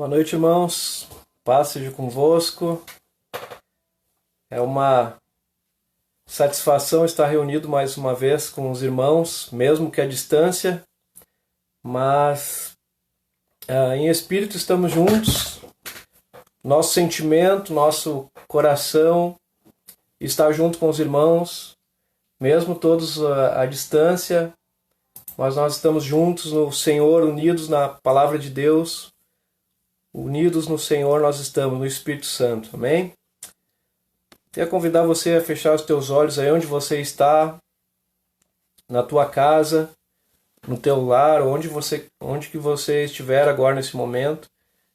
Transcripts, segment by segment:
Boa noite, irmãos. Paz seja convosco. É uma satisfação estar reunido mais uma vez com os irmãos, mesmo que à distância, mas em espírito estamos juntos. Nosso sentimento, nosso coração está junto com os irmãos, mesmo todos à distância, mas nós estamos juntos no Senhor, unidos na palavra de Deus. Unidos no Senhor nós estamos, no Espírito Santo, amém? Queria convidar você a fechar os teus olhos aí onde você está, na tua casa, no teu lar, onde que você estiver agora nesse momento.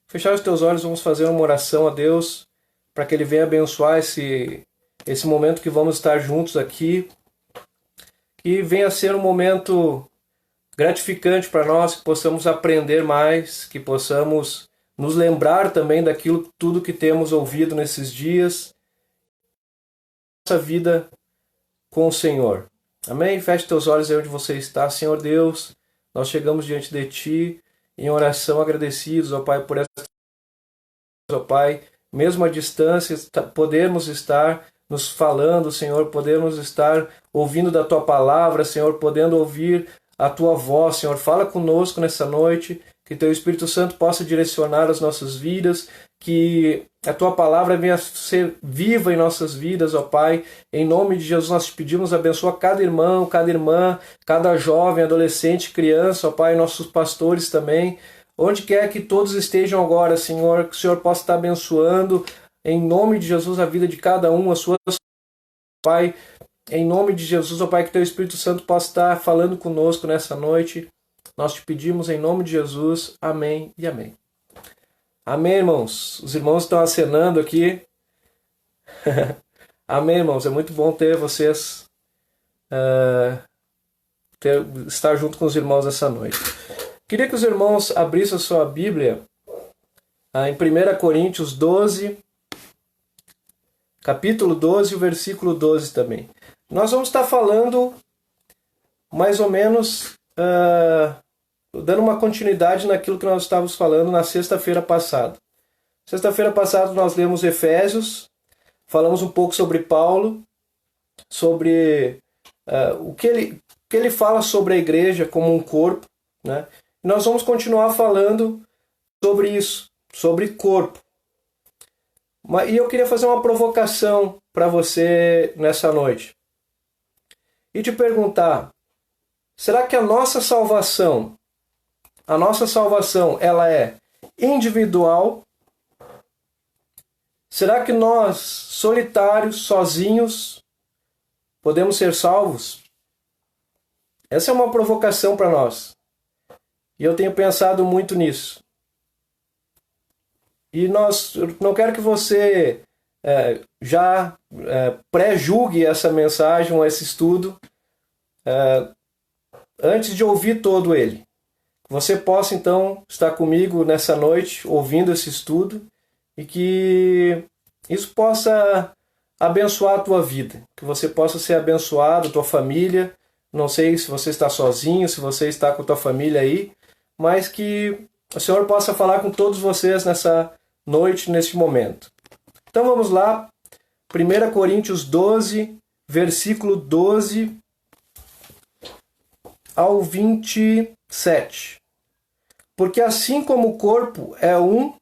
Fechar os teus olhos, vamos fazer uma oração a Deus para que Ele venha abençoar esse momento que vamos estar juntos aqui. Que venha ser um momento gratificante para nós, que possamos aprender mais, que possamos nos lembrar também daquilo tudo que temos ouvido nesses dias, nossa vida com o Senhor. Amém? Feche teus olhos aí onde você está. Senhor Deus, nós chegamos diante de Ti em oração agradecidos, ó Pai, por essa, ó Pai, mesmo à distância, podemos estar nos falando, Senhor, podemos estar ouvindo da Tua palavra, Senhor, podendo ouvir a Tua voz, Senhor. Fala conosco nessa noite, que Teu Espírito Santo possa direcionar as nossas vidas, que a Tua palavra venha ser viva em nossas vidas, ó Pai. Em nome de Jesus nós te pedimos, abençoa cada irmão, cada irmã, cada jovem, adolescente, criança, ó Pai, nossos pastores também. Onde quer que todos estejam agora, Senhor, que o Senhor possa estar abençoando, em nome de Jesus, a vida de cada um, as suas, Pai. Em nome de Jesus, ó Pai, que Teu Espírito Santo possa estar falando conosco nessa noite. Nós te pedimos em nome de Jesus. Amém e amém. Amém, irmãos. Os irmãos estão acenando aqui. Amém, irmãos. É muito bom ter vocês, estar junto com os irmãos essa noite. Queria que os irmãos abrissem a sua Bíblia em 1 Coríntios 12, capítulo 12, o versículo 12 também. Nós vamos estar falando mais ou menos, dando uma continuidade naquilo que nós estávamos falando na sexta-feira passada. Sexta-feira passada nós lemos Efésios, falamos um pouco sobre Paulo, sobre o que ele fala sobre a igreja como um corpo, né? E nós vamos continuar falando sobre isso, sobre corpo. E eu queria fazer uma provocação para você nessa noite. E te perguntar, será que a nossa salvação, ela é individual? Será que nós, solitários, sozinhos, podemos ser salvos? Essa é uma provocação para nós. E eu tenho pensado muito nisso. E eu não quero que você já pré-julgue essa mensagem ou esse estudo antes de ouvir todo ele. Que você possa, então, estar comigo nessa noite, ouvindo esse estudo, e que isso possa abençoar a tua vida. Que você possa ser abençoado, a tua família. Não sei se você está sozinho, se você está com a tua família aí, mas que o Senhor possa falar com todos vocês nessa noite, neste momento. Então vamos lá, 1 Coríntios 12, versículo 12 ao 27. Porque assim como o corpo é um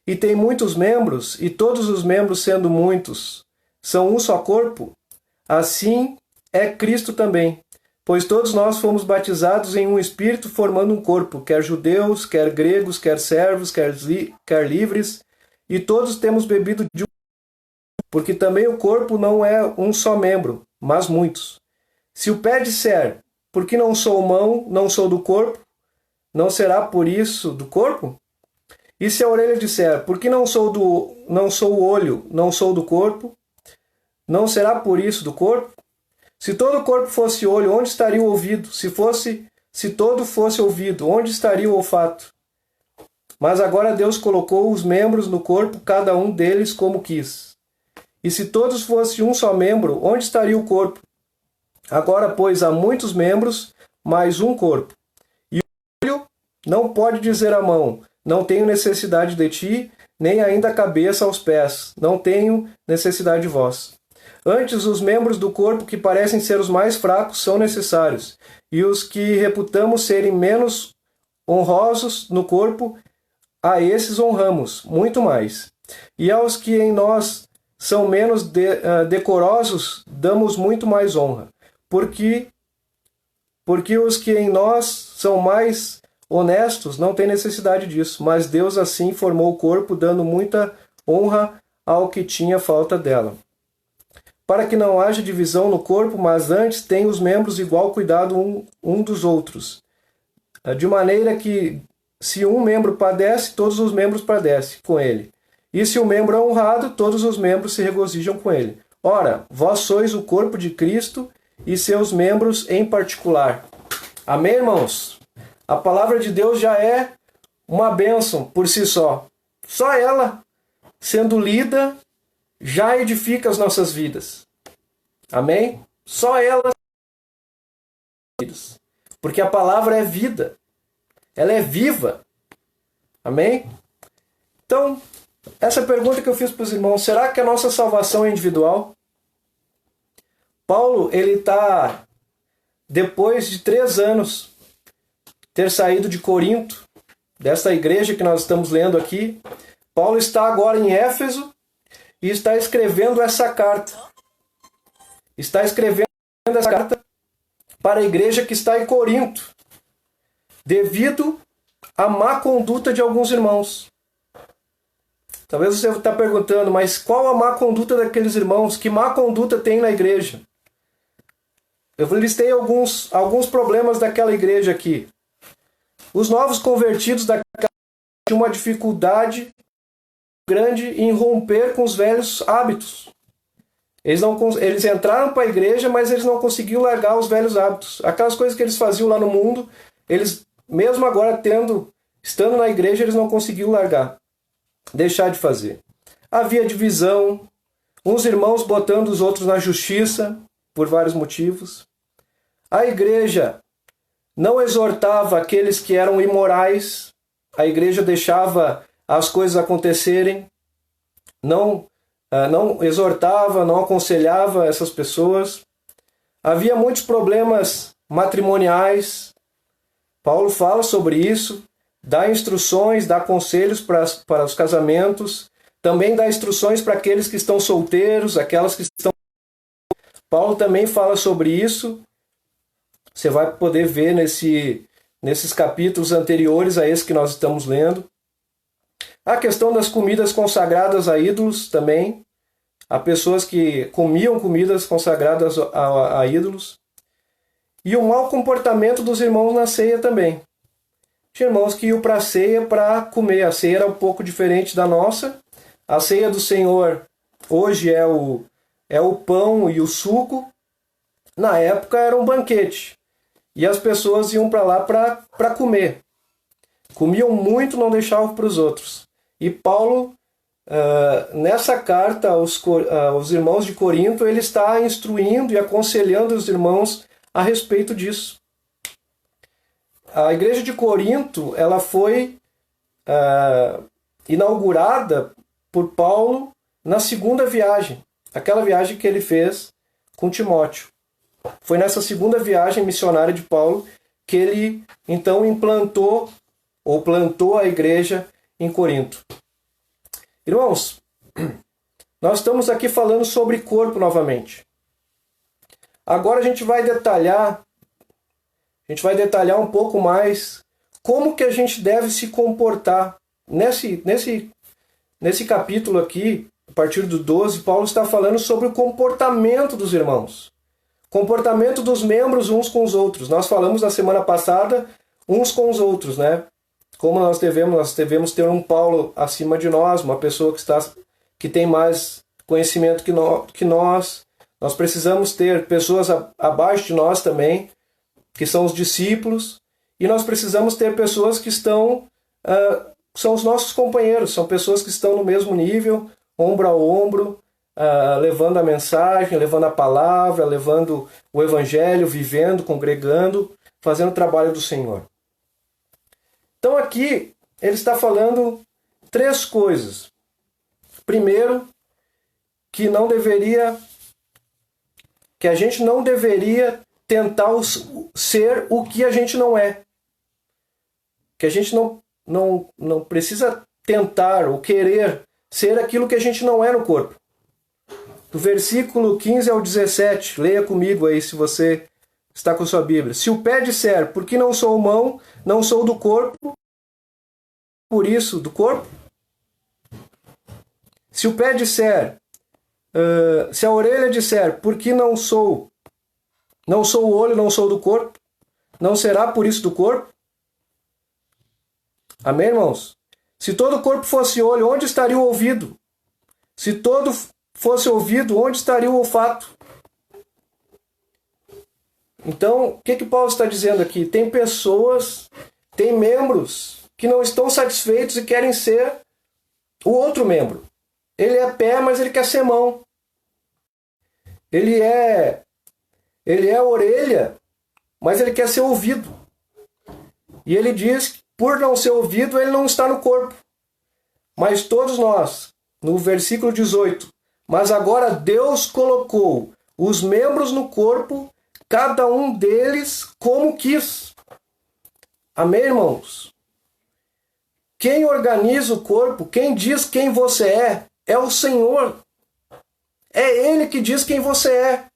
e tem muitos membros, e todos os membros, sendo muitos, são um só corpo, assim é Cristo também. Pois todos nós fomos batizados em um Espírito, formando um corpo, quer judeus, quer gregos, quer servos, quer livres, e todos temos bebido de um, porque também o corpo não é um só membro, mas muitos. Se o pé disser, porque não sou mão, não sou do corpo, não será por isso do corpo? E se a orelha disser, porque não sou o olho, não sou do corpo, não será por isso do corpo? Se todo o corpo fosse olho, onde estaria o ouvido? Se todo fosse ouvido, onde estaria o olfato? Mas agora Deus colocou os membros no corpo, cada um deles como quis. E se todos fossem um só membro, onde estaria o corpo? Agora, pois, há muitos membros, mas um corpo. E o olho não pode dizer à mão, não tenho necessidade de ti, nem ainda a cabeça aos pés, não tenho necessidade de vós. Antes, os membros do corpo que parecem ser os mais fracos são necessários, e os que reputamos serem menos honrosos no corpo, a esses honramos, muito mais. E aos que em nós são menos decorosos, damos muito mais honra, porque os que em nós são mais honestos não têm necessidade disso, mas Deus assim formou o corpo, dando muita honra ao que tinha falta dela. Para que não haja divisão no corpo, mas antes tenha os membros igual cuidado um dos outros. De maneira que, se um membro padece, todos os membros padecem com ele. E se o membro é honrado, todos os membros se regozijam com ele. Ora, vós sois o corpo de Cristo e seus membros em particular. Amém, irmãos? A palavra de Deus já é uma bênção por si só. Só ela, sendo lida, já edifica as nossas vidas. Amém? Só ela. Porque a palavra é vida. Ela é viva. Amém? Então, essa pergunta que eu fiz para os irmãos, será que a nossa salvação é individual? Paulo, ele está, depois de 3 anos, ter saído de Corinto, dessa igreja que nós estamos lendo aqui, Paulo está agora em Éfeso e está escrevendo essa carta. Está escrevendo essa carta para a igreja que está em Corinto, devido à má conduta de alguns irmãos. Talvez você está perguntando, mas qual a má conduta daqueles irmãos? Que má conduta tem na igreja? Eu listei alguns problemas daquela igreja aqui. Os novos convertidos daquela igreja tinham uma dificuldade grande em romper com os velhos hábitos. Eles entraram para a igreja, mas eles não conseguiam largar os velhos hábitos. Aquelas coisas que eles faziam lá no mundo, eles, mesmo agora estando na igreja, eles não conseguiam largar, deixar de fazer. Havia divisão, uns irmãos botando os outros na justiça, por vários motivos. A igreja não exortava aqueles que eram imorais, a igreja deixava as coisas acontecerem, não exortava, não aconselhava essas pessoas. Havia muitos problemas matrimoniais. Paulo fala sobre isso, dá instruções, dá conselhos para os casamentos, também dá instruções para aqueles que estão solteiros, aquelas que estão... Paulo também fala sobre isso. Você vai poder ver nesses capítulos anteriores a esse que nós estamos lendo. A questão das comidas consagradas a ídolos também. Há pessoas que comiam comidas consagradas a ídolos. E o mau comportamento dos irmãos na ceia também. Tinha irmãos que iam para a ceia para comer. A ceia era um pouco diferente da nossa. A ceia do Senhor hoje é o pão e o suco. Na época era um banquete. E as pessoas iam para lá para comer. Comiam muito, não deixavam para os outros. E Paulo, nessa carta aos irmãos de Corinto, ele está instruindo e aconselhando os irmãos a respeito disso. A igreja de Corinto, ela foi inaugurada por Paulo na segunda viagem. Aquela viagem que ele fez com Timóteo. Foi nessa segunda viagem missionária de Paulo que ele, então, plantou a igreja em Corinto. Irmãos, nós estamos aqui falando sobre corpo novamente. Agora a gente vai detalhar um pouco mais como que a gente deve se comportar. Nesse capítulo aqui, a partir do 12, Paulo está falando sobre o comportamento dos irmãos. Comportamento dos membros uns com os outros. Nós falamos na semana passada uns com os outros, né? Como nós devemos ter um Paulo acima de nós, uma pessoa que tem mais conhecimento que nós. Nós precisamos ter pessoas abaixo de nós também, que são os discípulos. E nós precisamos ter pessoas que são os nossos companheiros, são pessoas que estão no mesmo nível, ombro a ombro, levando a mensagem, levando a palavra, levando o evangelho, vivendo, congregando, fazendo o trabalho do Senhor. Então aqui, ele está falando três coisas. Primeiro, que a gente não deveria tentar ser o que a gente não é. Que a gente não precisa tentar ou querer ser aquilo que a gente não é no corpo. Do versículo 15 ao 17, leia comigo aí se você está com sua Bíblia. Se o pé disser, porque não sou mão, não sou do corpo, por isso, do corpo. Se o pé disser, se a orelha disser, porque não sou o olho, não sou do corpo, não será por isso do corpo? Amém, irmãos? Se todo o corpo fosse olho, onde estaria o ouvido? Se todo fosse ouvido, onde estaria o olfato? Então, o que Paulo está dizendo aqui? Tem pessoas, tem membros que não estão satisfeitos e querem ser o outro membro. Ele é pé, mas ele quer ser mão. Ele é orelha, mas ele quer ser ouvido. E ele diz que por não ser ouvido, ele não está no corpo. Mas todos nós, no versículo 18, mas agora Deus colocou os membros no corpo, cada um deles como quis. Amém, irmãos? Quem organiza o corpo, quem diz quem você é o Senhor. É Ele que diz quem você é.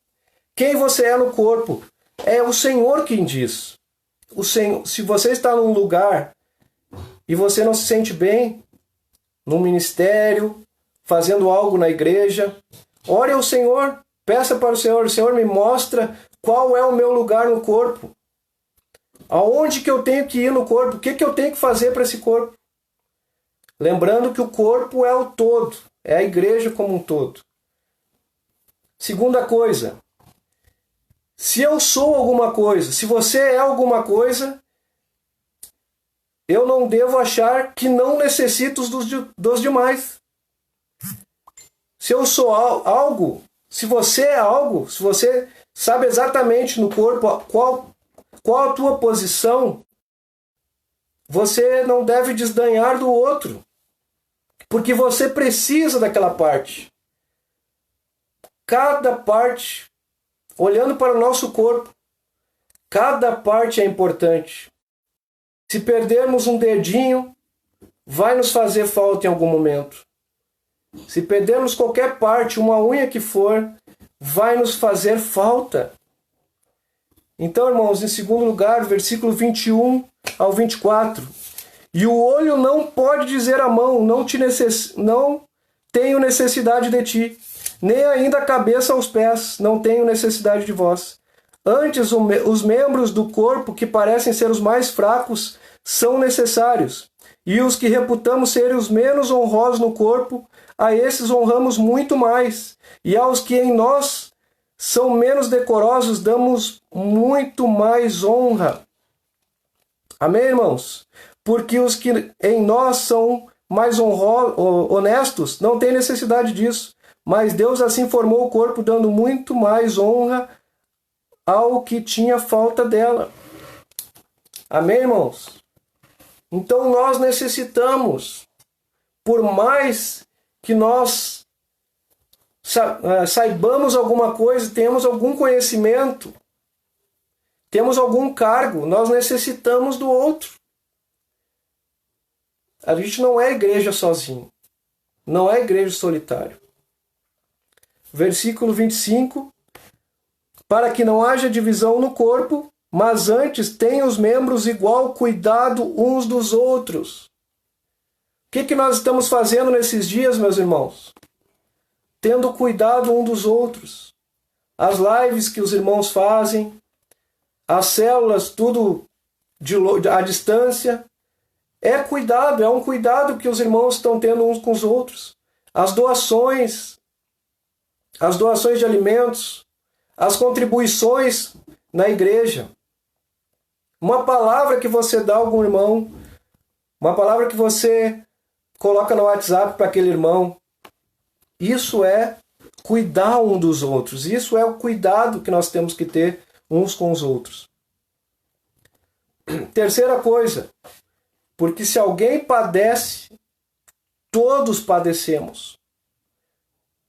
Quem você é no corpo, é o Senhor quem diz. O Senhor, se você está num lugar e você não se sente bem, no ministério, fazendo algo na igreja, ore ao Senhor, peça para o Senhor me mostra qual é o meu lugar no corpo. Aonde que eu tenho que ir no corpo? O que eu tenho que fazer para esse corpo? Lembrando que o corpo é o todo, é a igreja como um todo. Segunda coisa, se eu sou alguma coisa, se você é alguma coisa, eu não devo achar que não necessito dos demais. Se eu sou algo, se você é algo, se você sabe exatamente no corpo qual a tua posição, você não deve desdenhar do outro, porque você precisa daquela parte. Cada parte, olhando para o nosso corpo, cada parte é importante. Se perdermos um dedinho, vai nos fazer falta em algum momento. Se perdermos qualquer parte, uma unha que for, vai nos fazer falta. Então, irmãos, em segundo lugar, versículo 21 ao 24. E o olho não pode dizer à mão, não tenho necessidade de ti, nem ainda a cabeça aos pés, não tenho necessidade de vós. Antes, os membros do corpo, que parecem ser os mais fracos, são necessários. E os que reputamos serem os menos honrosos no corpo, a esses honramos muito mais. E aos que em nós são menos decorosos, damos muito mais honra. Amém, irmãos? Porque os que em nós são mais honestos não têm necessidade disso. Mas Deus assim formou o corpo, dando muito mais honra ao que tinha falta dela. Amém, irmãos? Então nós necessitamos, por mais que nós saibamos alguma coisa, temos algum conhecimento, temos algum cargo, nós necessitamos do outro. A gente não é igreja sozinho, não é igreja solitário. Versículo 25, para que não haja divisão no corpo, mas antes tenham os membros igual cuidado uns dos outros. O que nós estamos fazendo nesses dias, meus irmãos? Tendo cuidado um dos outros. As lives que os irmãos fazem, as células, tudo à distância. É cuidado, é um cuidado que os irmãos estão tendo uns com os outros. As doações de alimentos, as contribuições na igreja. Uma palavra que você dá a algum irmão, uma palavra que você coloca no WhatsApp para aquele irmão. Isso é cuidar um dos outros. Isso é o cuidado que nós temos que ter uns com os outros. Terceira coisa, Porque se alguém padece, todos padecemos.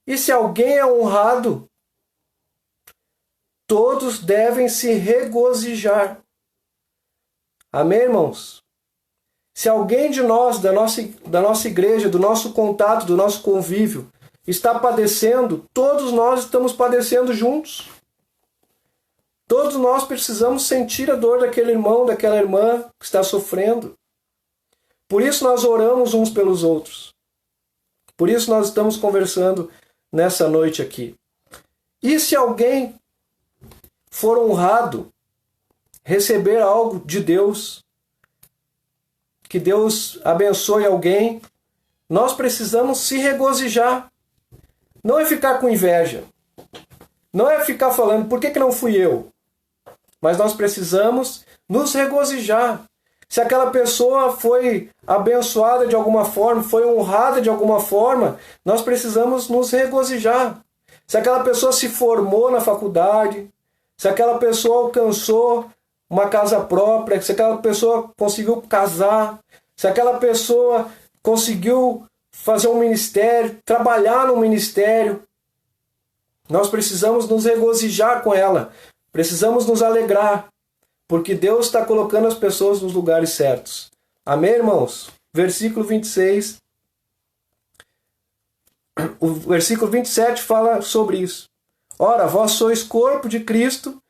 E se alguém é honrado, todos devem se regozijar. Amém, irmãos? Se alguém de nós, da nossa igreja, do nosso contato, do nosso convívio, está padecendo, todos nós estamos padecendo juntos. Todos nós precisamos sentir a dor daquele irmão, daquela irmã que está sofrendo. Por isso nós oramos uns pelos outros. Por isso nós estamos conversando nessa noite aqui. E se alguém for honrado, receber algo de Deus, que Deus abençoe alguém, nós precisamos se regozijar. Não é ficar com inveja. Não é ficar falando, por que não fui eu? Mas nós precisamos nos regozijar. Se aquela pessoa foi abençoada de alguma forma, foi honrada de alguma forma, nós precisamos nos regozijar. Se aquela pessoa se formou na faculdade, se aquela pessoa alcançou uma casa própria, se aquela pessoa conseguiu casar, se aquela pessoa conseguiu fazer um ministério, trabalhar no ministério, nós precisamos nos regozijar com ela, precisamos nos alegrar, porque Deus está colocando as pessoas nos lugares certos. Amém, irmãos? Versículo 26. O versículo 27 fala sobre isso. Ora, vós sois corpo de Cristo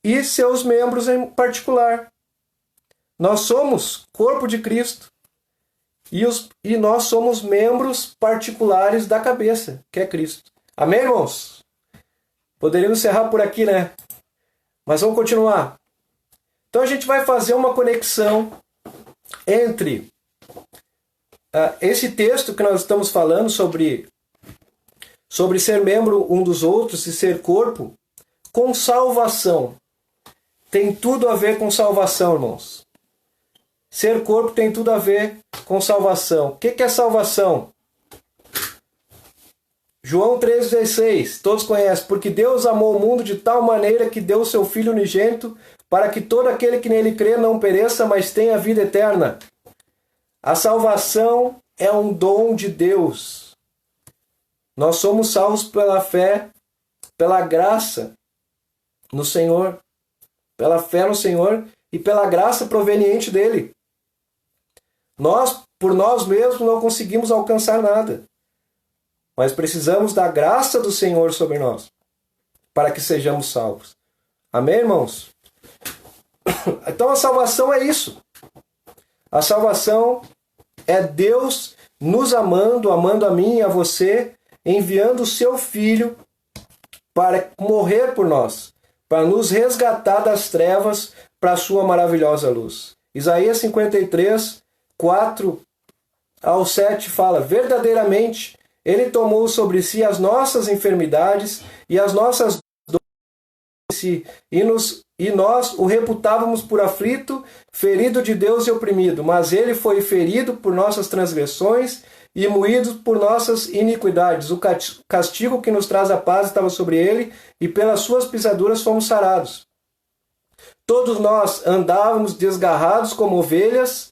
e seus membros em particular. Nós somos corpo de Cristo e nós somos membros particulares da cabeça, que é Cristo. Amém, irmãos? Poderíamos encerrar por aqui, né? Mas vamos continuar. Então a gente vai fazer uma conexão entre esse texto que nós estamos falando sobre ser membro um dos outros e ser corpo, com salvação. Tem tudo a ver com salvação, irmãos. Ser corpo tem tudo a ver com salvação. O que é salvação? João 3,16, todos conhecem. Porque Deus amou o mundo de tal maneira que deu o seu Filho unigênito, para que todo aquele que nele crê não pereça, mas tenha vida eterna. A salvação é um dom de Deus. Nós somos salvos pela fé, pela graça no Senhor. Pela fé no Senhor e pela graça proveniente dele. Nós, por nós mesmos, não conseguimos alcançar nada. Mas precisamos da graça do Senhor sobre nós, para que sejamos salvos. Amém, irmãos? Então a salvação é isso. A salvação é Deus nos amando, amando a mim e a você, enviando o seu Filho para morrer por nós, para nos resgatar das trevas para a sua maravilhosa luz. Isaías 53, 4 ao 7 fala: verdadeiramente ele tomou sobre si as nossas enfermidades e as nossas dores, e nós o reputávamos por aflito, ferido de Deus e oprimido. Mas ele foi ferido por nossas transgressões e moído por nossas iniquidades. O castigo que nos traz a paz estava sobre ele, e pelas suas pisaduras fomos sarados. Todos nós andávamos desgarrados como ovelhas,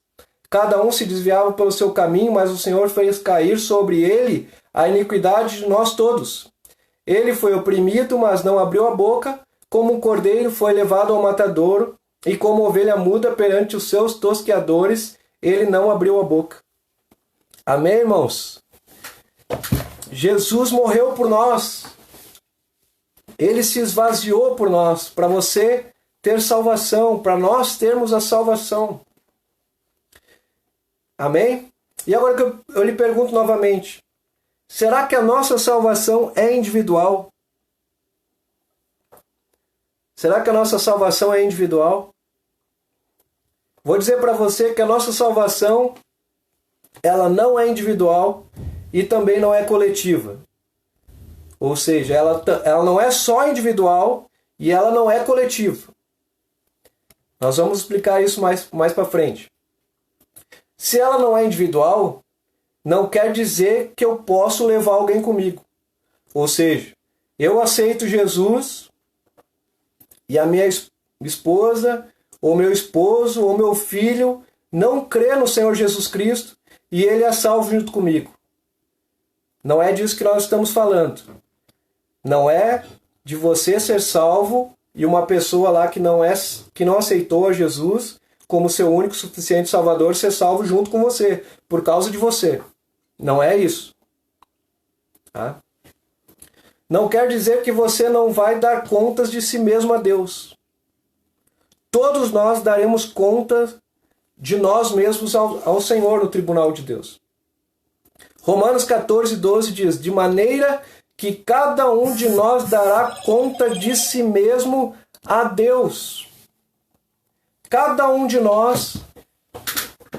cada um se desviava pelo seu caminho, mas o Senhor fez cair sobre ele a iniquidade de nós todos. Ele foi oprimido, mas não abriu a boca, como um cordeiro foi levado ao matadouro, e como ovelha muda perante os seus tosqueadores, ele não abriu a boca. Amém, irmãos? Jesus morreu por nós. Ele se esvaziou por nós, para você ter salvação, para nós termos a salvação. Amém? E agora que eu lhe pergunto novamente, será que a nossa salvação é individual? Será que a nossa salvação é individual? Vou dizer para você que a nossa salvação, ela não é individual e também não é coletiva. Ou seja, ela não é só individual e ela não é coletiva. Nós vamos explicar isso mais para frente. Se ela não é individual, não quer dizer que eu posso levar alguém comigo. Ou seja, eu aceito Jesus e a minha esposa, ou meu esposo, ou meu filho não crê no Senhor Jesus Cristo e ele é salvo junto comigo. Não é disso que nós estamos falando. Não é de você ser salvo e uma pessoa lá que não aceitou a Jesus como seu único e suficiente Salvador ser salvo junto com você, por causa de você. Não é isso. Tá? Não quer dizer que você não vai dar contas de si mesmo a Deus. Todos nós daremos conta de nós mesmos ao Senhor no tribunal de Deus. Romanos 14, 12 diz: de maneira que cada um de nós dará conta de si mesmo a Deus. Cada um de nós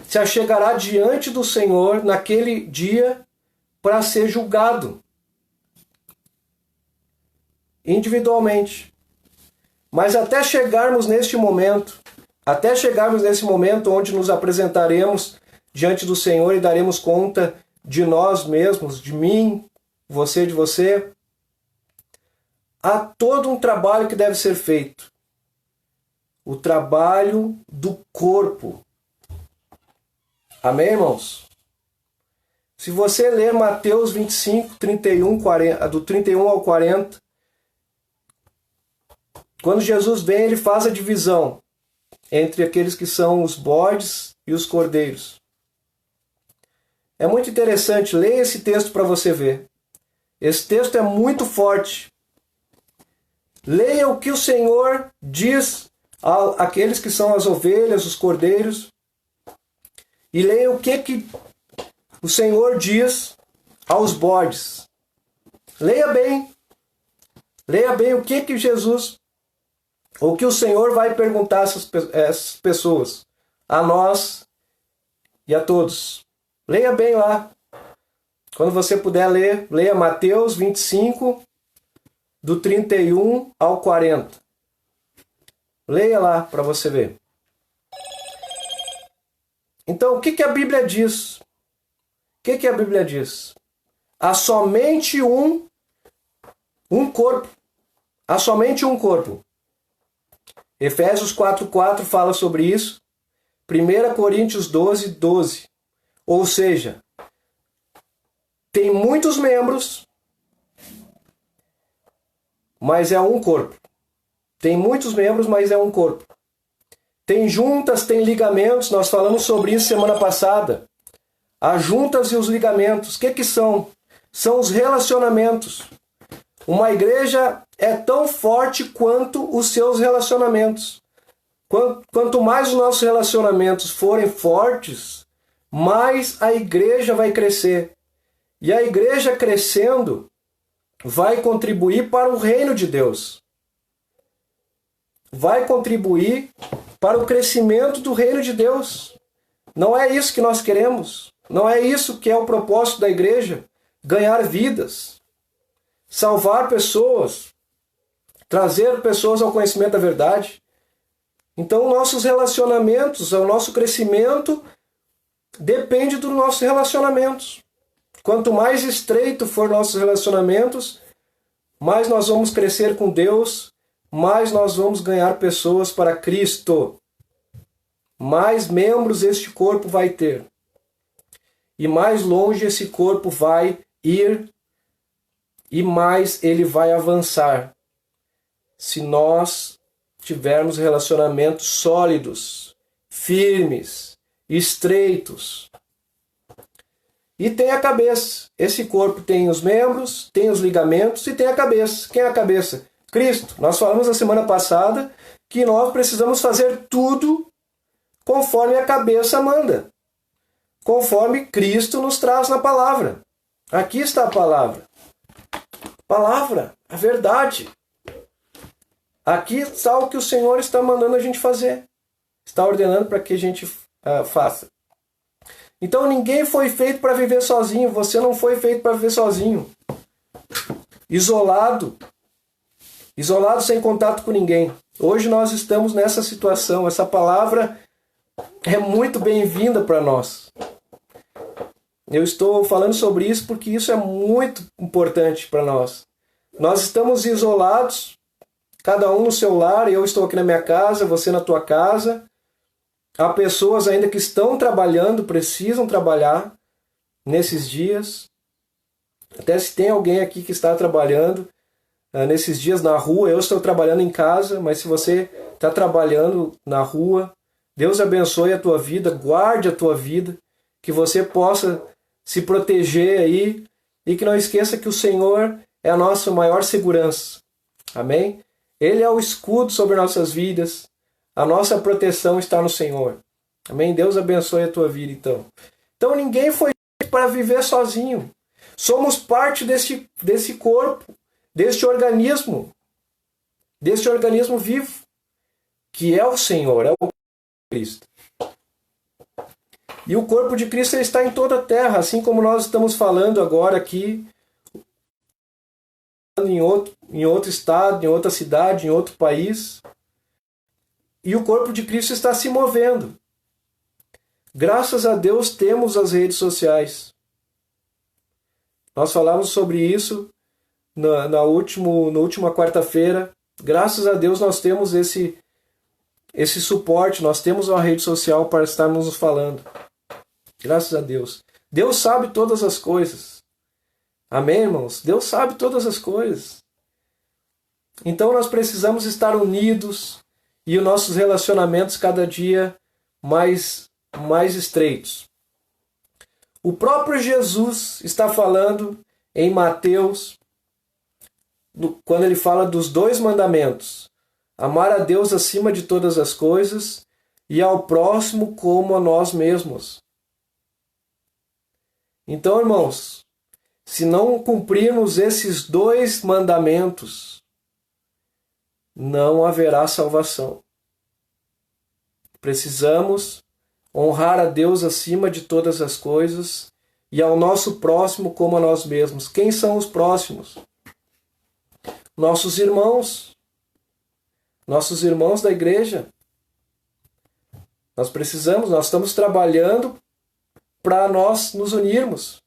se achegará diante do Senhor naquele dia para ser julgado. Individualmente. Mas até chegarmos neste momento onde nos apresentaremos diante do Senhor e daremos conta de nós mesmos, de mim, você de você, há todo um trabalho que deve ser feito. O trabalho do corpo. Amém, irmãos? Se você ler Mateus 25, 31, 40, do 31 ao 40, quando Jesus vem, ele faz a divisão entre aqueles que são os bodes e os cordeiros. É muito interessante, leia esse texto para você ver. Esse texto é muito forte. Leia o que o Senhor diz àqueles que são as ovelhas, os cordeiros. E leia o que o Senhor diz aos bodes. Leia bem. Leia bem o que Jesus, o que o Senhor vai perguntar a essas pessoas, a nós e a todos. Leia bem lá. Quando você puder ler, leia Mateus 25, do 31 ao 40. Leia lá para você ver. Então, o que a Bíblia diz? O que a Bíblia diz? Há somente um corpo. Há somente um corpo. Efésios 4:4 fala sobre isso. 1 Coríntios 12:12. Ou seja, tem muitos membros, mas é um corpo. Tem muitos membros, mas é um corpo. Tem juntas, tem ligamentos. Nós falamos sobre isso semana passada. As juntas e os ligamentos. O que são? São os relacionamentos. Uma igreja é tão forte quanto os seus relacionamentos. Quanto mais os nossos relacionamentos forem fortes, mais a igreja vai crescer. E a igreja crescendo vai contribuir para o reino de Deus. Vai contribuir para o crescimento do reino de Deus. Não é isso que nós queremos. Não é isso que é o propósito da igreja. Ganhar vidas. Salvar pessoas. Trazer pessoas ao conhecimento da verdade. Então, nossos relacionamentos, o nosso crescimento depende dos nossos relacionamentos. Quanto mais estreito for nossos relacionamentos, mais nós vamos crescer com Deus, mais nós vamos ganhar pessoas para Cristo. Mais membros este corpo vai ter. E mais longe esse corpo vai ir e mais ele vai avançar. Se nós tivermos relacionamentos sólidos, firmes, estreitos. E tem a cabeça. Esse corpo tem os membros, tem os ligamentos e tem a cabeça. Quem é a cabeça? Cristo. Nós falamos na semana passada que nós precisamos fazer tudo conforme a cabeça manda. Conforme Cristo nos traz na palavra. Aqui está a palavra. Palavra, a verdade. Aqui está o que o Senhor está mandando a gente fazer. Está ordenando para que a gente faça. Então ninguém foi feito para viver sozinho. Você não foi feito para viver sozinho. Isolado. Isolado sem contato com ninguém. Hoje nós estamos nessa situação. Essa palavra é muito bem-vinda para nós. Eu estou falando sobre isso porque isso é muito importante para nós. Nós estamos isolados, cada um no seu lar. Eu estou aqui na minha casa, você na tua casa. Há pessoas ainda que estão trabalhando, precisam trabalhar nesses dias. Até se tem alguém aqui que está trabalhando nesses dias na rua, eu estou trabalhando em casa, mas se você está trabalhando na rua, Deus abençoe a tua vida, guarde a tua vida, que você possa se proteger aí e que não esqueça que o Senhor é a nossa maior segurança. Amém? Ele é o escudo sobre nossas vidas, a nossa proteção está no Senhor. Amém? Deus abençoe a tua vida, então. Então ninguém foi feito para viver sozinho. Somos parte desse corpo, deste organismo vivo, que é o Senhor, é o Cristo. E o corpo de Cristo está em toda a terra, assim como nós estamos falando agora aqui, em outro estado, em outra cidade, em outro país. E o corpo de Cristo está se movendo. Graças a Deus temos as redes sociais. Nós falamos sobre isso na última quarta-feira. Graças a Deus nós temos esse suporte, nós temos uma rede social para estarmos nos falando. Graças a Deus. Deus sabe todas as coisas. Amém, irmãos? Deus sabe todas as coisas. Então nós precisamos estar unidos e os nossos relacionamentos cada dia mais estreitos. O próprio Jesus está falando em Mateus, quando ele fala dos 2 mandamentos: amar a Deus acima de todas as coisas e ao próximo como a nós mesmos. Então, irmãos, se não cumprirmos esses 2 mandamentos, não haverá salvação. Precisamos honrar a Deus acima de todas as coisas e ao nosso próximo como a nós mesmos. Quem são os próximos? Nossos irmãos da igreja. Nós estamos trabalhando para nós nos unirmos.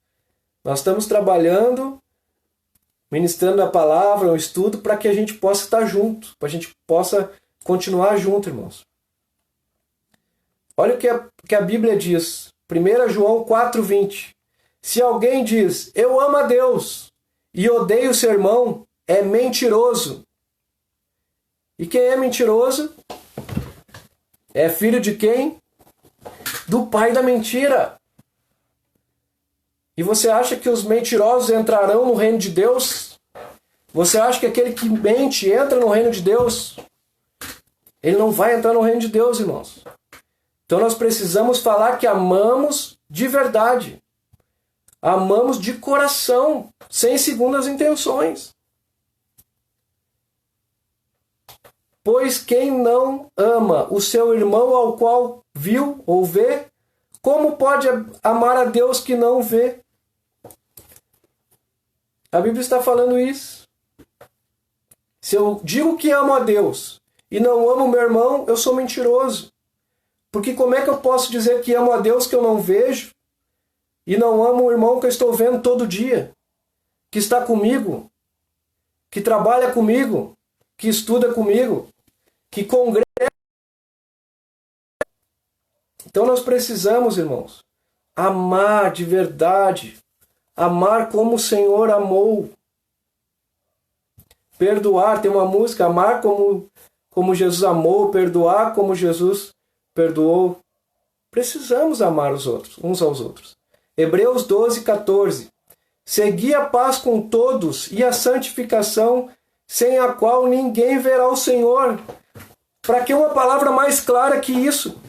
Nós estamos trabalhando, ministrando a palavra, o estudo, para que a gente possa estar junto, para a gente possa continuar junto, irmãos. Olha o que a Bíblia diz. 1 João 4,20. Se alguém diz, eu amo a Deus e odeio o seu irmão, é mentiroso. E quem é mentiroso? É filho de quem? Do pai da mentira. E você acha que os mentirosos entrarão no reino de Deus? Você acha que aquele que mente entra no reino de Deus? Ele não vai entrar no reino de Deus, irmãos. Então nós precisamos falar que amamos de verdade. Amamos de coração, sem segundas intenções. Pois quem não ama o seu irmão ao qual viu ou vê, como pode amar a Deus que não vê? A Bíblia está falando isso. Se eu digo que amo a Deus e não amo o meu irmão, eu sou mentiroso. Porque como é que eu posso dizer que amo a Deus que eu não vejo e não amo o irmão que eu estou vendo todo dia, que está comigo, que trabalha comigo, que estuda comigo, que congrega? Então nós precisamos, irmãos, amar de verdade, amar como o Senhor amou. Perdoar, tem uma música, amar como Jesus amou, perdoar como Jesus perdoou. Precisamos amar os outros, uns aos outros. Hebreus 12:14. Segui a paz com todos e a santificação, sem a qual ninguém verá o Senhor. Para que uma palavra mais clara que isso?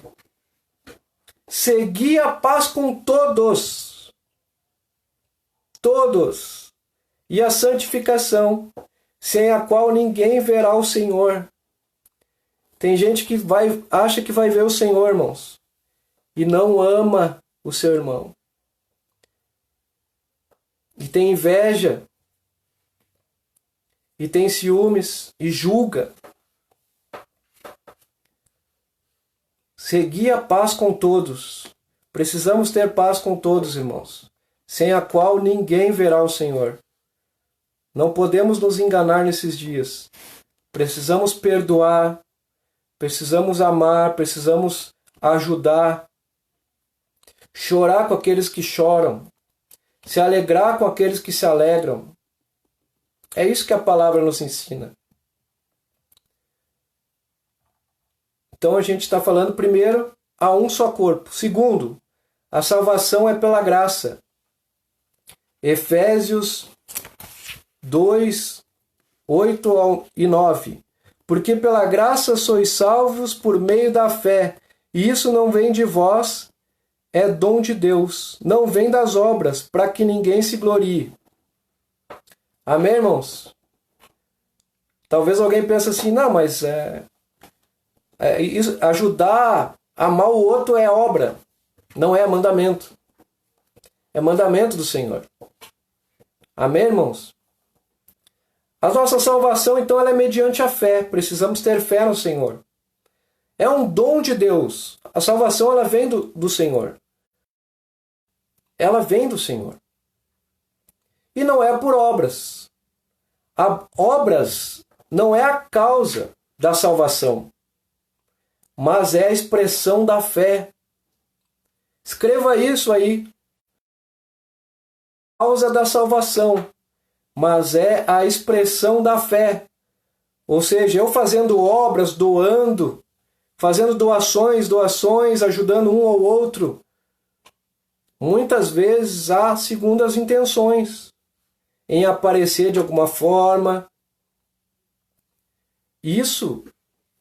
Segui a paz com todos. Todos. E a santificação, sem a qual ninguém verá o Senhor. Tem gente que acha que vai ver o Senhor, irmãos, e não ama o seu irmão. E tem inveja, e tem ciúmes, e julga. Segui a paz com todos. Precisamos ter paz com todos, irmãos, sem a qual ninguém verá o Senhor. Não podemos nos enganar nesses dias. Precisamos perdoar, precisamos amar, precisamos ajudar, chorar com aqueles que choram, se alegrar com aqueles que se alegram. É isso que a palavra nos ensina. Então a gente está falando, primeiro, há um só corpo. Segundo, a salvação é pela graça. Efésios 2, 8 e 9. Porque pela graça sois salvos por meio da fé, e isso não vem de vós, é dom de Deus, não vem das obras, para que ninguém se glorie. Amém, irmãos? Talvez alguém pense assim, não, mas ajudar a amar o outro é obra, não é mandamento. É mandamento do Senhor. Amém, irmãos? A nossa salvação, então, ela é mediante a fé. Precisamos ter fé no Senhor. É um dom de Deus. A salvação, ela vem do Senhor. Ela vem do Senhor. E não é por obras. Obras não é a causa da salvação, mas é a expressão da fé. Escreva isso aí. Causa da salvação, mas é a expressão da fé. Ou seja, eu fazendo obras, doando, fazendo doações, ajudando um ao outro, muitas vezes há segundas intenções em aparecer de alguma forma. Isso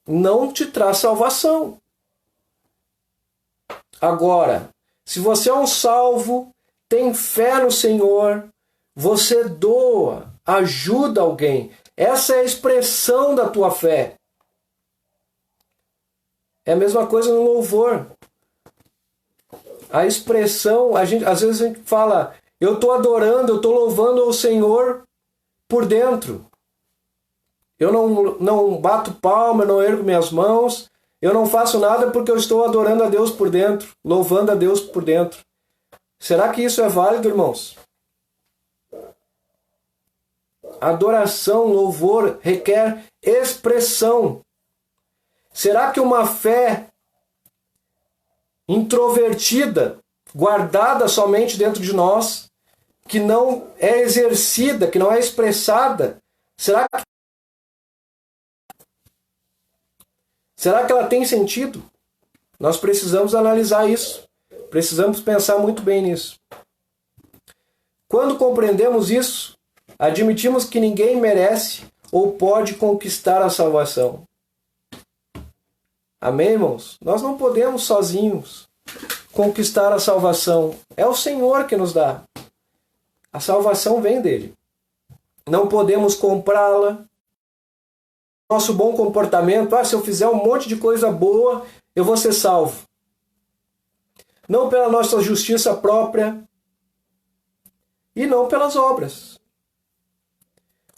não te traz salvação. Agora, se você é um salvo, tem fé no Senhor, você doa, ajuda alguém. Essa é a expressão da tua fé. É a mesma coisa no louvor. A expressão, às vezes a gente fala, eu estou adorando, eu estou louvando ao Senhor por dentro. Eu não bato palma, eu não ergo minhas mãos, eu não faço nada porque eu estou adorando a Deus por dentro, louvando a Deus por dentro. Será que isso é válido, irmãos? Adoração, louvor requer expressão. Será que uma fé introvertida, guardada somente dentro de nós, que não é exercida, que não é expressada, será que ela tem sentido? Nós precisamos analisar isso. Precisamos pensar muito bem nisso. Quando compreendemos isso, admitimos que ninguém merece ou pode conquistar a salvação. Amém, irmãos? Nós não podemos sozinhos conquistar a salvação. É o Senhor que nos dá. A salvação vem dele. Não podemos comprá-la. Nosso bom comportamento, se eu fizer um monte de coisa boa, eu vou ser salvo. Não pela nossa justiça própria e não pelas obras.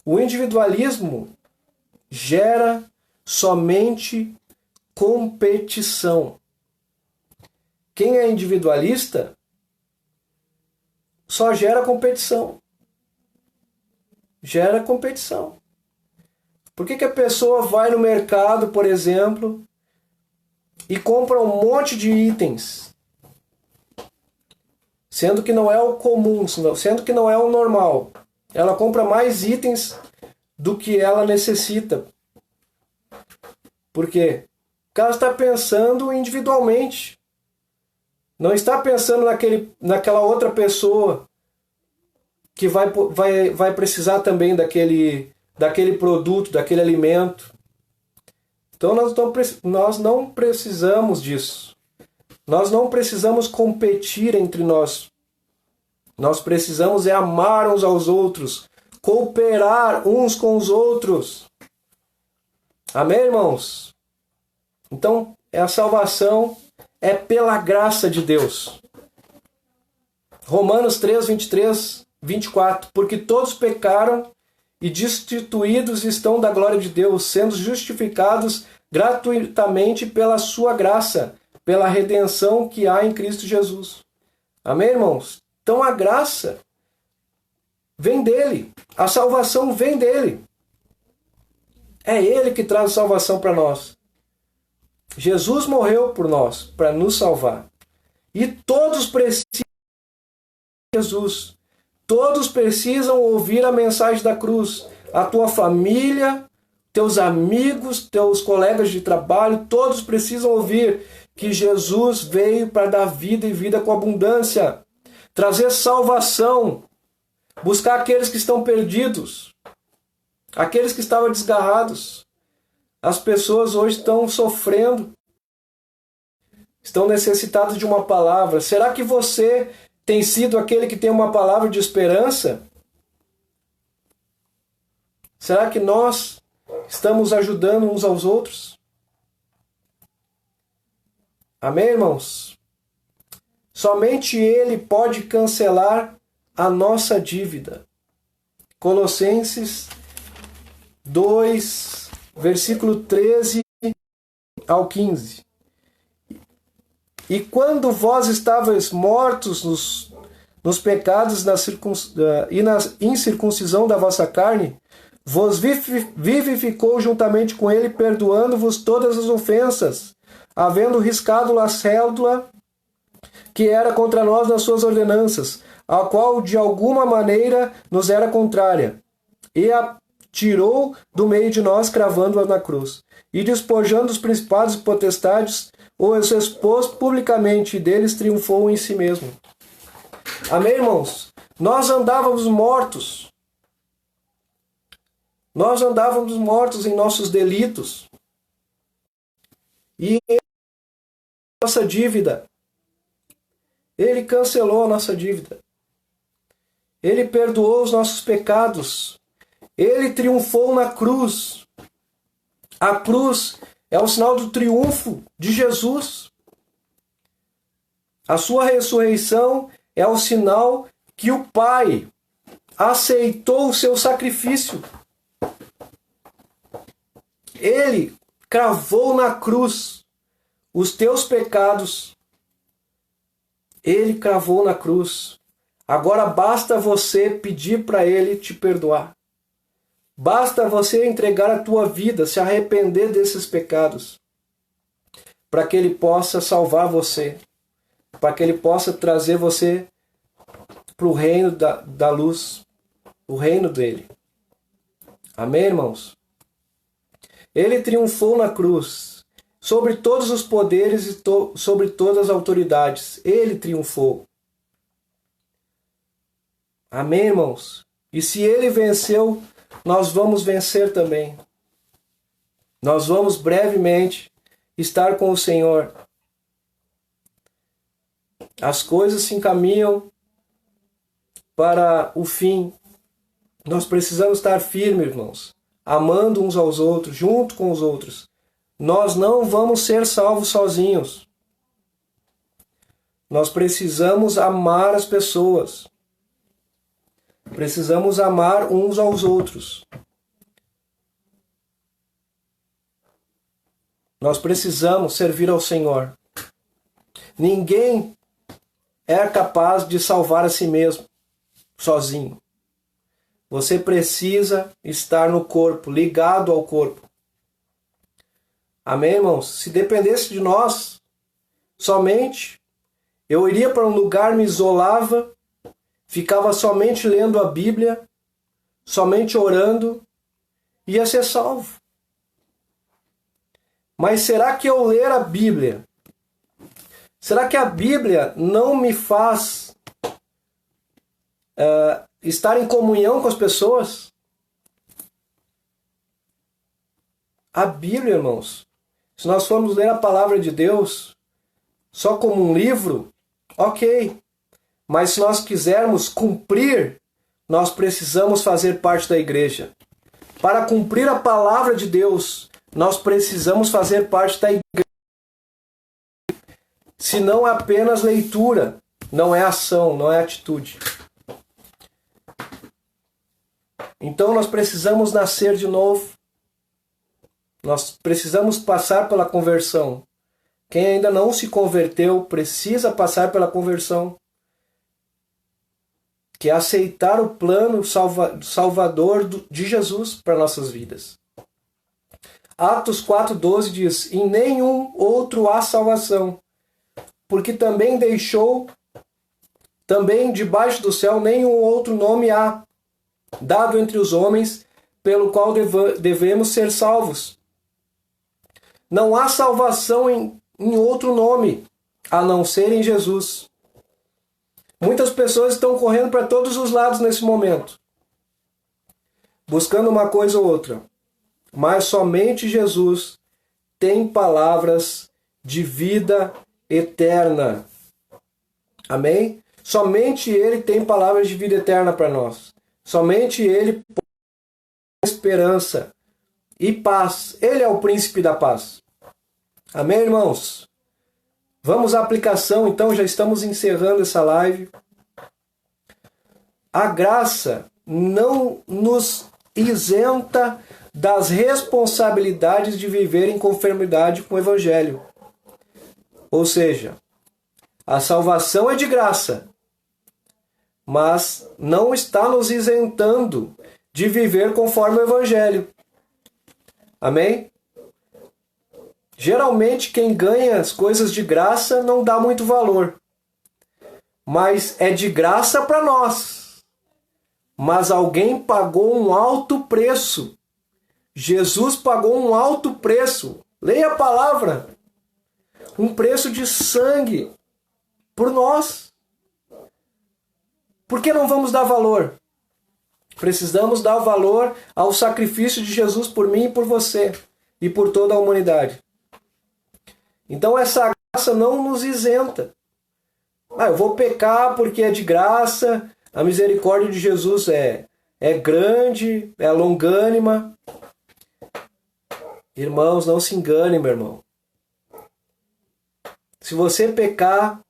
O individualismo gera somente competição. Quem é individualista só gera competição. Gera competição. Por que a pessoa vai no mercado, por exemplo, e compra um monte de itens, sendo que não é o comum, sendo que não é o normal? Ela compra mais itens do que ela necessita. Por quê? Porque ela está pensando individualmente. Não está pensando naquela outra pessoa que vai precisar também daquele produto, daquele alimento. Então nós não precisamos disso. Nós não precisamos competir entre nós. Nós precisamos amar uns aos outros, cooperar uns com os outros. Amém, irmãos? Então, a salvação é pela graça de Deus. Romanos 3, 23, 24. Porque todos pecaram e destituídos estão da glória de Deus, sendo justificados gratuitamente pela sua graça, pela redenção que há em Cristo Jesus. Amém, irmãos? Então a graça vem dele, a salvação vem dele. É ele que traz a salvação para nós. Jesus morreu por nós, para nos salvar. E todos precisam de Jesus. Todos precisam ouvir a mensagem da cruz. A tua família, teus amigos, teus colegas de trabalho, todos precisam ouvir que Jesus veio para dar vida e vida com abundância. Trazer salvação. Buscar aqueles que estão perdidos. Aqueles que estavam desgarrados. As pessoas hoje estão sofrendo. Estão necessitadas de uma palavra. Será que você tem sido aquele que tem uma palavra de esperança? Será que nós estamos ajudando uns aos outros? Amém, irmãos? Somente Ele pode cancelar a nossa dívida. Colossenses 2, versículo 13 ao 15. E quando vós estavais mortos nos pecados e na incircuncisão da vossa carne, vos vivificou juntamente com ele, perdoando-vos todas as ofensas, havendo riscado a cédula que era contra nós nas suas ordenanças, a qual de alguma maneira nos era contrária, e a tirou do meio de nós, cravando-a na cruz. E despojando os principados e potestades, os expôs publicamente, e deles triunfou em si mesmo. Amém, irmãos? Nós andávamos mortos. Nós andávamos mortos em nossos delitos. E nossa dívida. Ele cancelou a nossa dívida. Ele perdoou os nossos pecados. Ele triunfou na cruz. A cruz é o sinal do triunfo de Jesus. A sua ressurreição é o sinal que o Pai aceitou o seu sacrifício. Ele cravou na cruz os teus pecados. Ele cravou na cruz. Agora basta você pedir para Ele te perdoar. Basta você entregar a tua vida, se arrepender desses pecados, para que Ele possa salvar você, para que Ele possa trazer você para o reino da luz, o reino dele. Amém, irmãos? Ele triunfou na cruz, sobre todos os poderes e sobre todas as autoridades. Ele triunfou. Amém, irmãos? E se Ele venceu, nós vamos vencer também. Nós vamos brevemente estar com o Senhor. As coisas se encaminham para o fim. Nós precisamos estar firmes, irmãos, amando uns aos outros, junto com os outros. Nós não vamos ser salvos sozinhos. Nós precisamos amar as pessoas. Precisamos amar uns aos outros. Nós precisamos servir ao Senhor. Ninguém é capaz de salvar a si mesmo, sozinho. Você precisa estar no corpo, ligado ao corpo. Amém, irmãos? Se dependesse de nós, somente, eu iria para um lugar, me isolava, ficava somente lendo a Bíblia, somente orando, ia ser salvo. Mas será que eu ler a Bíblia, será que a Bíblia não me faz estar em comunhão com as pessoas? A Bíblia, irmãos, se nós formos ler a palavra de Deus só como um livro, ok. Mas se nós quisermos cumprir, nós precisamos fazer parte da igreja. Para cumprir a palavra de Deus, nós precisamos fazer parte da igreja. Se não é apenas leitura, não é ação, não é atitude. Então nós precisamos nascer de novo. Nós precisamos passar pela conversão. Quem ainda não se converteu precisa passar pela conversão, que é aceitar o plano salvador de Jesus para nossas vidas. Atos 4,12 diz: em nenhum outro há salvação, porque também debaixo do céu nenhum outro nome há, dado entre os homens, pelo qual devemos ser salvos. Não há salvação em outro nome, a não ser em Jesus. Muitas pessoas estão correndo para todos os lados nesse momento, buscando uma coisa ou outra. Mas somente Jesus tem palavras de vida eterna. Amém? Somente Ele tem palavras de vida eterna para nós. Somente Ele pode dar esperança e paz. Ele é o príncipe da paz. Amém, irmãos? Vamos à aplicação, então, já estamos encerrando essa live. A graça não nos isenta das responsabilidades de viver em conformidade com o Evangelho. Ou seja, a salvação é de graça, mas não está nos isentando de viver conforme o Evangelho. Amém? Geralmente quem ganha as coisas de graça não dá muito valor. Mas é de graça para nós. Mas alguém pagou um alto preço. Jesus pagou um alto preço. Leia a palavra. Um preço de sangue por nós. Por que não vamos dar valor? Precisamos dar valor ao sacrifício de Jesus por mim e por você. E por toda a humanidade. Então essa graça não nos isenta. Eu vou pecar porque é de graça. A misericórdia de Jesus é grande, é longânima. Irmãos, não se engane, meu irmão. Se você pecar,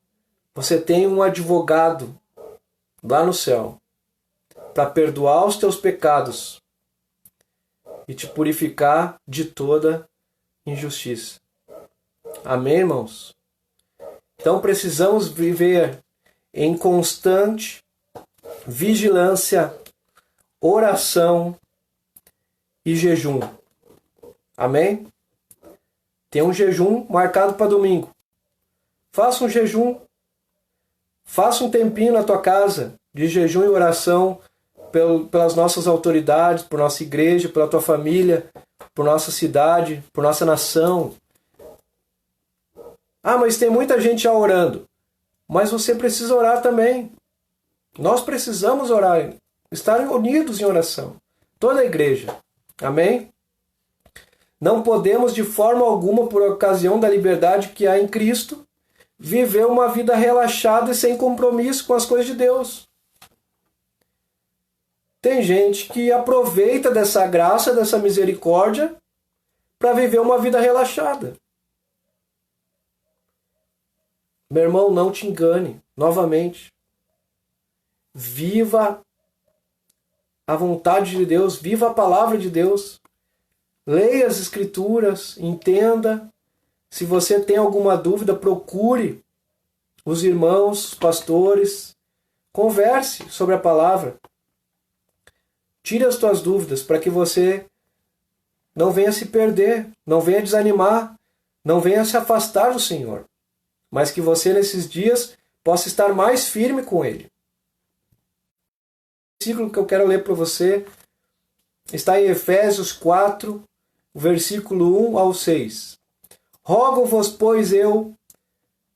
você tem um advogado lá no céu para perdoar os teus pecados e te purificar de toda injustiça. Amém, irmãos? Então precisamos viver em constante vigilância, oração e jejum. Amém? Tem um jejum marcado para domingo. Faça um jejum. Faça um tempinho na tua casa de jejum e oração pelas nossas autoridades, por nossa igreja, pela tua família, por nossa cidade, por nossa nação. Mas tem muita gente já orando. Mas você precisa orar também. Nós precisamos orar, estar unidos em oração. Toda a igreja. Amém? Não podemos de forma alguma, por ocasião da liberdade que há em Cristo, viver uma vida relaxada e sem compromisso com as coisas de Deus. Tem gente que aproveita dessa graça, dessa misericórdia, para viver uma vida relaxada. Meu irmão, não te engane. Novamente. Viva a vontade de Deus. Viva a palavra de Deus. Leia as Escrituras. Entenda. Se você tem alguma dúvida, procure os irmãos, os pastores. Converse sobre a palavra. Tire as tuas dúvidas para que você não venha se perder, não venha desanimar, não venha se afastar do Senhor. Mas que você nesses dias possa estar mais firme com Ele. O versículo que eu quero ler para você está em Efésios 4, versículo 1 ao 6. Rogo-vos, pois eu,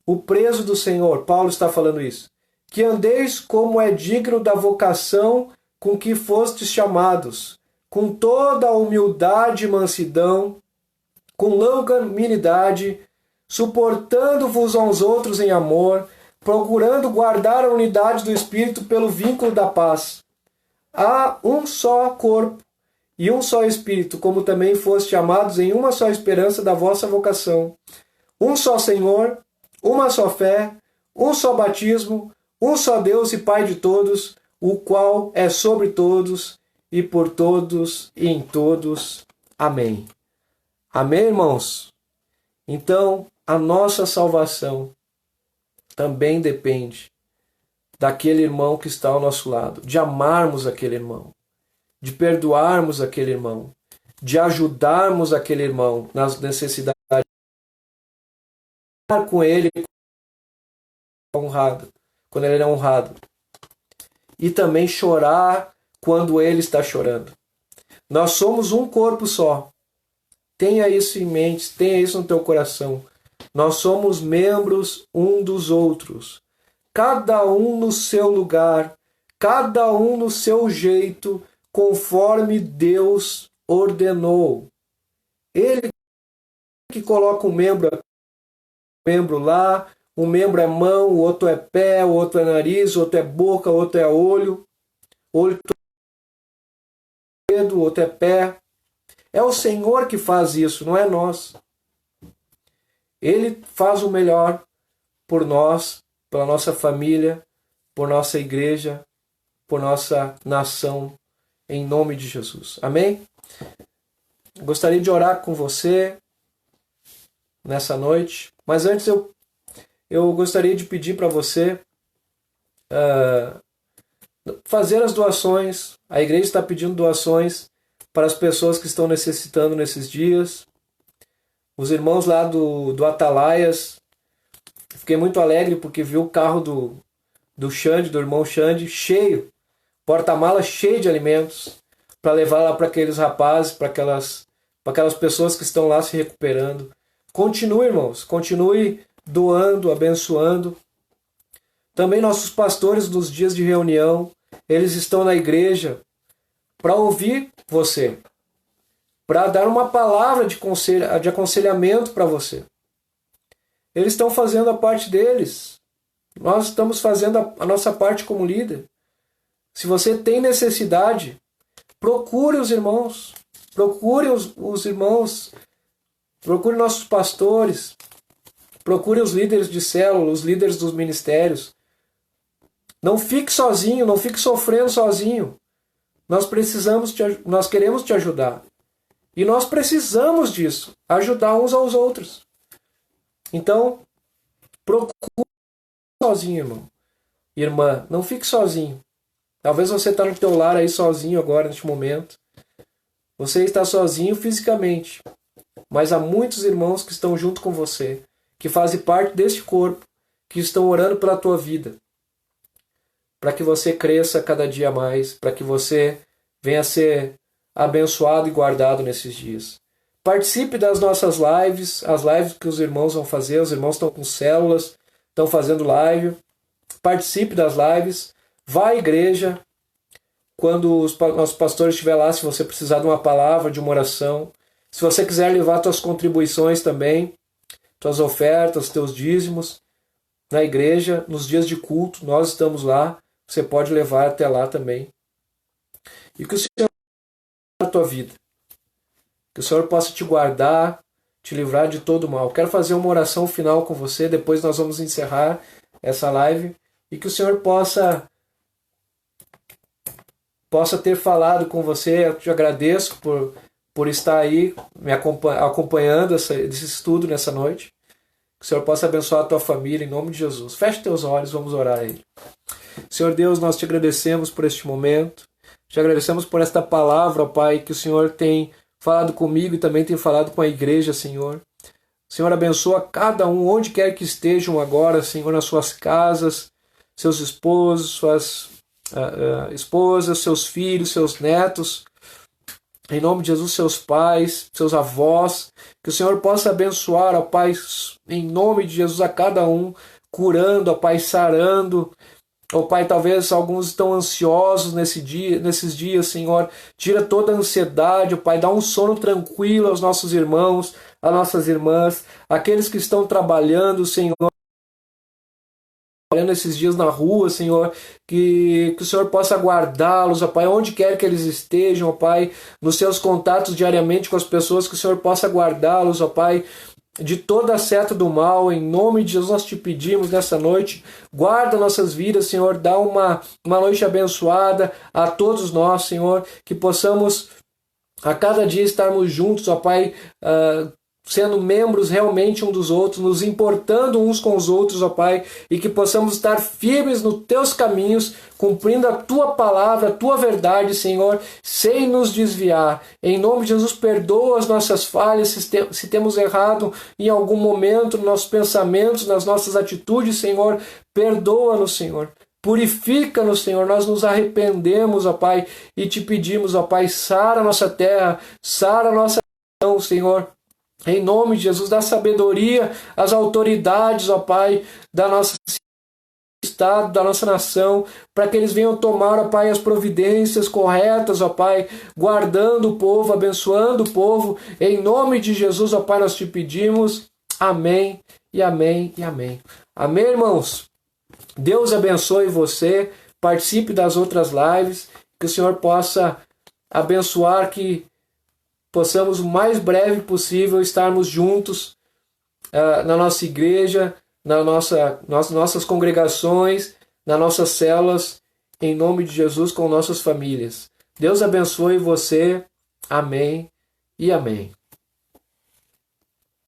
o preso do Senhor, Paulo está falando isso, que andeis como é digno da vocação com que fostes chamados, com toda a humildade e mansidão, com longanimidade, suportando-vos uns aos outros em amor, procurando guardar a unidade do Espírito pelo vínculo da paz. Há um só corpo e um só Espírito, como também fostes chamados em uma só esperança da vossa vocação. Um só Senhor, uma só fé, um só batismo, um só Deus e Pai de todos, o qual é sobre todos e por todos e em todos. Amém. Amém, irmãos? Então, a nossa salvação também depende daquele irmão que está ao nosso lado, de amarmos aquele irmão, de perdoarmos aquele irmão, de ajudarmos aquele irmão nas necessidades, com ele honrado, quando ele é honrado, e também chorar quando ele está chorando. Nós somos um corpo só. Tenha isso em mente, tenha isso no teu coração. Nós somos membros um dos outros. Cada um no seu lugar, cada um no seu jeito, conforme Deus ordenou. Ele que coloca um membro lá, um membro é mão, o outro é pé, o outro é nariz, o outro é boca, o outro é olho dedo, o outro é pé. É o Senhor que faz isso, não é nós. Ele faz o melhor por nós, pela nossa família, por nossa igreja, por nossa nação, em nome de Jesus. Amém? Gostaria de orar com você nessa noite, mas antes eu gostaria de pedir para você fazer as doações. A igreja está pedindo doações para as pessoas que estão necessitando nesses dias. Os irmãos lá do Atalaias, fiquei muito alegre porque vi o carro do Xande, do irmão Xande, cheio, porta-mala cheio de alimentos, para levar lá para aqueles rapazes, para aquelas pessoas que estão lá se recuperando. Continue, irmãos, continue doando, abençoando. Também nossos pastores nos dias de reunião, eles estão na igreja para ouvir você, para dar uma palavra de aconselhamento para você. Eles estão fazendo a parte deles. Nós estamos fazendo a nossa parte como líder. Se você tem necessidade, procure os irmãos. Procure os irmãos. Procure nossos pastores. Procure os líderes de célula, os líderes dos ministérios. Não fique sozinho, não fique sofrendo sozinho. Nós queremos te ajudar. E nós precisamos disso, ajudar uns aos outros. Então, procure sozinho, irmão. Irmã, não fique sozinho. Talvez você está no teu lar aí sozinho agora, neste momento. Você está sozinho fisicamente. Mas há muitos irmãos que estão junto com você, que fazem parte deste corpo, que estão orando pela tua vida. Para que você cresça cada dia mais, para que você venha a ser abençoado e guardado nesses dias. Participe das nossas lives, as lives que os irmãos vão fazer. Os irmãos estão com células, estão fazendo live. Participe das lives. Vá à igreja. Quando os nossos pastores estiverem lá, se você precisar de uma palavra, de uma oração. Se você quiser levar suas contribuições também, suas ofertas, teus dízimos, na igreja, nos dias de culto, nós estamos lá. Você pode levar até lá também. E que o Senhor a tua vida. Que o Senhor possa te guardar, te livrar de todo o mal. Quero fazer uma oração final com você, depois nós vamos encerrar essa live. E que o Senhor possa ter falado com você. Eu te agradeço por estar aí me acompanhando esse estudo nessa noite. Que o Senhor possa abençoar a tua família em nome de Jesus. Feche teus olhos, vamos orar a Ele. Senhor Deus, nós te agradecemos por este momento. Te agradecemos por esta palavra, ó Pai, que o Senhor tem falado comigo e também tem falado com a igreja, Senhor. Senhor, abençoa cada um, onde quer que estejam agora, Senhor, nas suas casas, seus esposos, suas esposas, seus filhos, seus netos, em nome de Jesus, seus pais, seus avós, que o Senhor possa abençoar, ó Pai, em nome de Jesus, a cada um, curando, ó Pai, sarando. Ó Pai, talvez alguns estão ansiosos nesses dias, Senhor. Tira toda a ansiedade, ó Pai. Dá um sono tranquilo aos nossos irmãos, às nossas irmãs. Aqueles que estão trabalhando, Senhor. Trabalhando esses dias na rua, Senhor. Que o Senhor possa guardá-los, ó Pai. Onde quer que eles estejam, ó Pai. Nos seus contatos diariamente com as pessoas. Que o Senhor possa guardá-los, ó Pai. De toda a seta do mal, em nome de Jesus nós te pedimos nessa noite, guarda nossas vidas, Senhor, dá uma noite abençoada a todos nós, Senhor, que possamos a cada dia estarmos juntos, ó Pai, sendo membros realmente um dos outros, nos importando uns com os outros, ó Pai, e que possamos estar firmes nos teus caminhos, cumprindo a tua palavra, a tua verdade, Senhor, sem nos desviar. Em nome de Jesus, perdoa as nossas falhas, se temos errado em algum momento nos nossos pensamentos, nas nossas atitudes, Senhor, perdoa-nos, Senhor. Purifica-nos, Senhor, nós nos arrependemos, ó Pai, e te pedimos, ó Pai, sara a nossa terra, sara a nossa nação, Senhor. Em nome de Jesus, dá sabedoria às autoridades, ó Pai, da nossa Estado, da nossa nação, para que eles venham tomar, ó Pai, as providências corretas, ó Pai, guardando o povo, abençoando o povo. Em nome de Jesus, ó Pai, nós te pedimos. Amém e amém e amém. Amém, irmãos? Deus abençoe você. Participe das outras lives. Que o Senhor possa abençoar, que possamos o mais breve possível estarmos juntos na nossa igreja, nas nossas congregações, nas nossas células, em nome de Jesus, com nossas famílias. Deus abençoe você. Amém e amém.